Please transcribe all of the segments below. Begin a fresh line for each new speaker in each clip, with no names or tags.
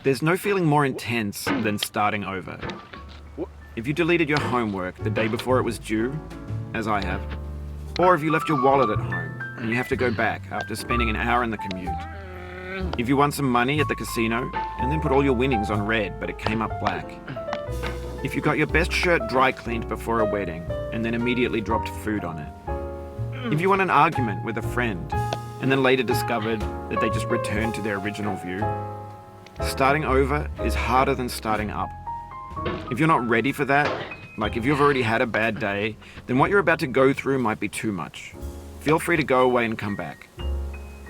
There's no feeling more intense than starting over. If you deleted your homework the day before it was due, as I have, or if you left your wallet at home and you have to go back after spending an hour in the commute. If you won some money at the casino and then put all your winnings on red but it came up black. If you got your best shirt dry cleaned before a wedding and then immediately dropped food on it. If you won an argument with a friend and then later discovered that they just returned to their original view. Starting over is harder than starting up. If you're not ready for that, like if you've already had a bad day, then what you're about to go through might be too much. Feel free to go away and come back.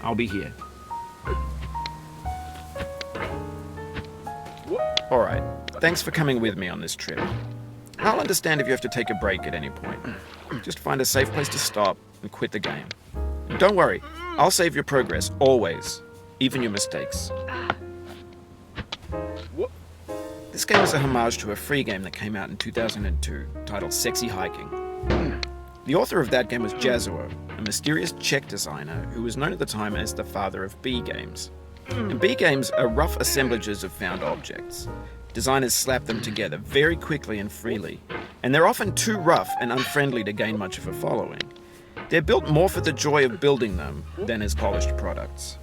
I'll be here. Alright, thanks for coming with me on this trip. I'll understand if you have to take a break at any point. Just find a safe place to stop and quit the game. And don't worry, I'll save your progress, always, even your mistakes. This game is a homage to a free game that came out in 2002, titled Sexy Hiking. The author of that game was Jazuo, a mysterious Czech designer who was known at the time as the father of B games. And B games are rough assemblages of found objects. Designers slap them together very quickly and freely, and they're often too rough and unfriendly to gain much of a following. They're built more for the joy of building them than as polished products.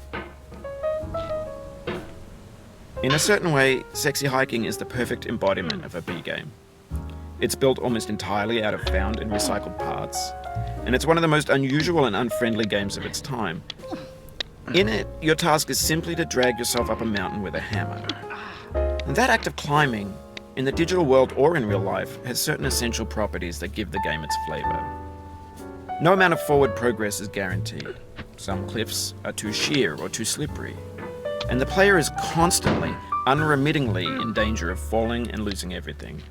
In a certain way, Sexy Hiking is the perfect embodiment of a B game. It's built almost entirely out of found and recycled parts, and it's one of the most unusual and unfriendly games of its time. In it, your task is simply to drag yourself up a mountain with a hammer. And that act of climbing, in the digital world or in real life, has certain essential properties that give the game its flavor. No amount of forward progress is guaranteed. Some cliffs are too sheer or too slippery. And the player is constantly, unremittingly in danger of falling and losing everything.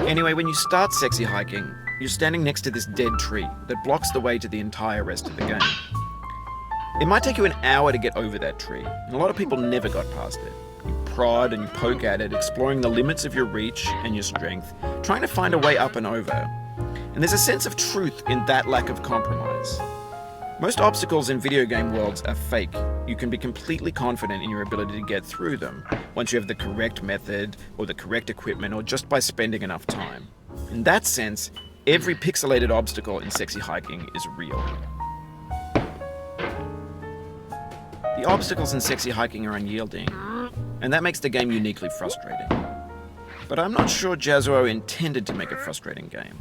Anyway, when you start Sexy Hiking, you're standing next to this dead tree that blocks the way to the entire rest of the game. It might take you an hour to get over that tree, and a lot of people never got past it. You prod and you poke at it, exploring the limits of your reach and your strength, trying to find a way up and over. And there's a sense of truth in that lack of compromise. Most obstacles in video game worlds are fake. You can be completely confident in your ability to get through them once you have the correct method or the correct equipment or just by spending enough time. In that sense, every pixelated obstacle in Sexy Hiking is real. The obstacles in Sexy Hiking are unyielding, and that makes the game uniquely frustrating. But I'm not sure Jazuo intended to make a frustrating game.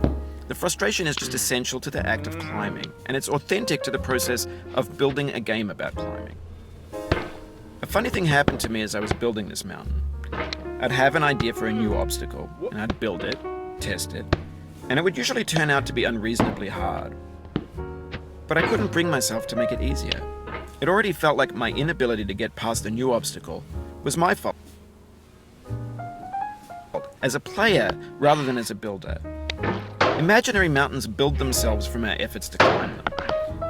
The frustration is just essential to the act of climbing, and it's authentic to the process of building a game about climbing. A funny thing happened to me as I was building this mountain. I'd have an idea for a new obstacle, and I'd build it, test it, and it would usually turn out to be unreasonably hard. But I couldn't bring myself to make it easier. It already felt like my inability to get past the new obstacle was my fault as a player rather than as a builder. Imaginary mountains build themselves from our efforts to climb them,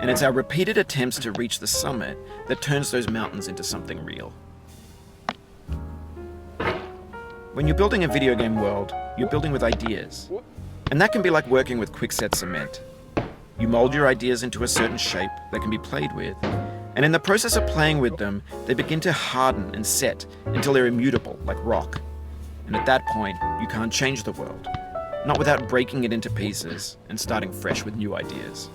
and it's our repeated attempts to reach the summit that turns those mountains into something real. When you're building a video game world, you're building with ideas, and that can be like working with quickset cement. You mold your ideas into a certain shape that can be played with, and in the process of playing with them, they begin to harden and set until they're immutable, like rock. And at that point, you can't change the world. Not without breaking it into pieces and starting fresh with new ideas.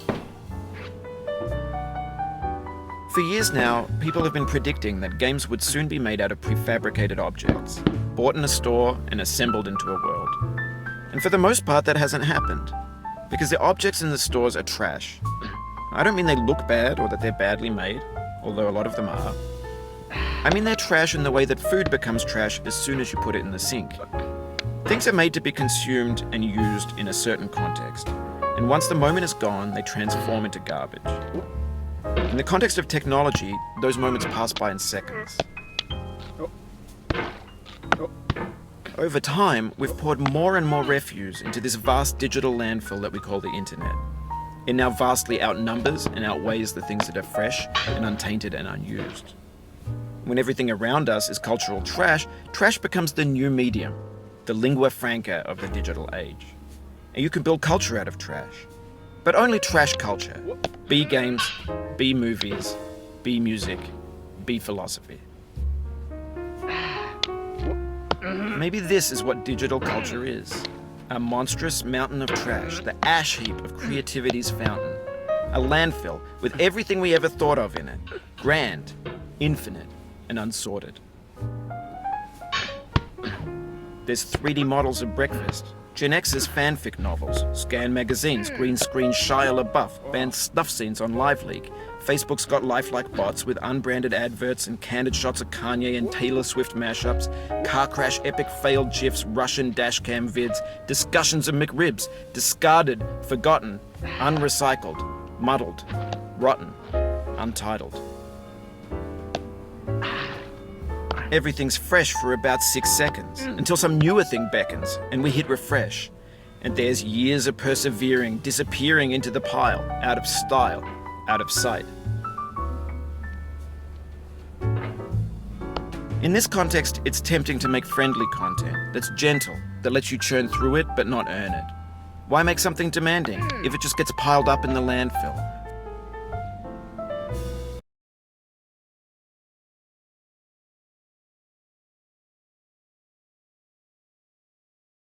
For years now, people have been predicting that games would soon be made out of prefabricated objects, bought in a store and assembled into a world. And for the most part, that hasn't happened, because the objects in the stores are trash. I don't mean they look bad or that they're badly made, although a lot of them are. I mean they're trash in the way that food becomes trash as soon as you put it in the sink. Things are made to be consumed and used in a certain context, and once the moment is gone, they transform into garbage. In the context of technology, those moments pass by in seconds. Over time, we've poured more and more refuse into this vast digital landfill that we call the internet. It now vastly outnumbers and outweighs the things that are fresh and untainted and unused. When everything around us is cultural trash, trash becomes the new medium, the lingua franca of the digital age. And you can build culture out of trash. But only trash culture. Be games, be movies, be music, be philosophy. Maybe this is what digital culture is. A monstrous mountain of trash, the ash heap of creativity's fountain. A landfill with everything we ever thought of in it. Grand, infinite, and unsorted. There's 3D models of breakfast, Gen X's fanfic novels, scan magazines, green screen Shia LaBeouf, banned snuff scenes on LiveLeak. Facebook's got lifelike bots with unbranded adverts and candid shots of Kanye and Taylor Swift mashups, car crash epic failed GIFs, Russian dashcam vids, discussions of McRibs, discarded, forgotten, unrecycled, muddled, rotten, untitled. Everything's fresh for about 6 seconds, until some newer thing beckons, and we hit refresh. And there's years of persevering, disappearing into the pile, out of style, out of sight. In this context, it's tempting to make friendly content that's gentle, that lets you churn through it but not earn it. Why make something demanding if it just gets piled up in the landfill?